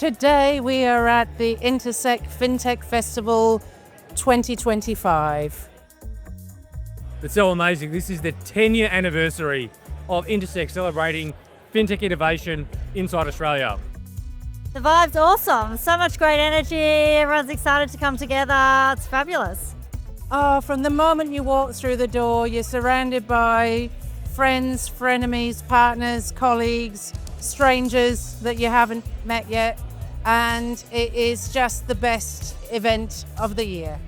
Today we are at the Intersekt Fintech Festival 2025. It's so amazing. This is the 10-year anniversary of Intersekt celebrating fintech innovation inside Australia. The vibe's awesome. So much great energy. Everyone's excited to come together. It's fabulous. Oh, from the moment you walk through the door, you're surrounded by friends, frenemies, partners, colleagues, strangers that you haven't met yet. And it is just the best event of the year.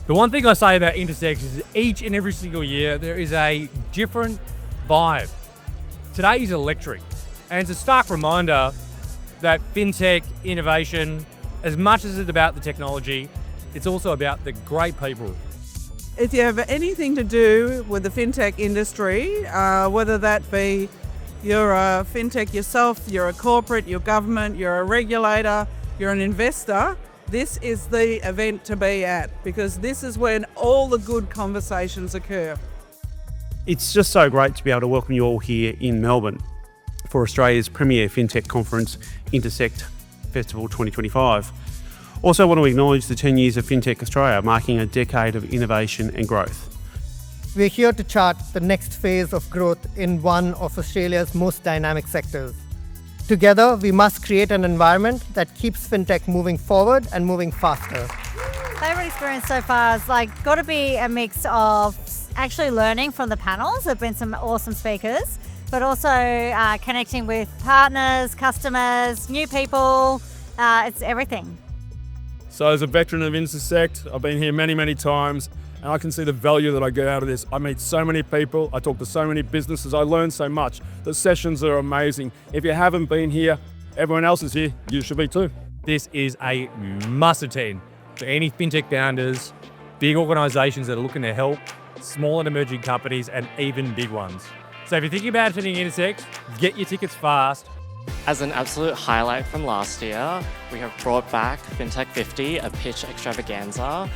The one thing I say about Intersekt is each and every single year there is a different vibe. Today is electric, and it's a stark reminder that fintech innovation, as much as it's about the technology, it's also about the great people. If you have anything to do with the fintech industry, whether that be you're a fintech yourself, you're a corporate, you're government, you're a regulator, you're an investor, this is the event to be at, because this is when all the good conversations occur. It's just so great to be able to welcome you all here in Melbourne for Australia's premier fintech conference, Intersekt Festival 2025. Also want to acknowledge the 10 years of FinTech Australia, marking a decade of innovation and growth. We're here to chart the next phase of growth in one of Australia's most dynamic sectors. Together, we must create an environment that keeps fintech moving forward and moving faster. Favorite experience so far is got to be a mix of actually learning from the panels. There have been some awesome speakers, but also connecting with partners, customers, new people. It's everything. So as a veteran of Intersekt, I've been here many, many times, and I can see the value that I get out of this. I meet so many people, I talk to so many businesses, I learn so much. The sessions are amazing. If you haven't been here, everyone else is here, you should be too. This is a must-attend for any fintech founders, big organisations that are looking to help small and emerging companies and even big ones. So if you're thinking about attending Intersekt, get your tickets fast. As an absolute highlight from last year, we have brought back FinTech 50, a pitch extravaganza.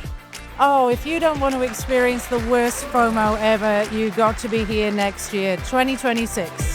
Oh, if you don't want to experience the worst FOMO ever, you got to be here next year, 2026.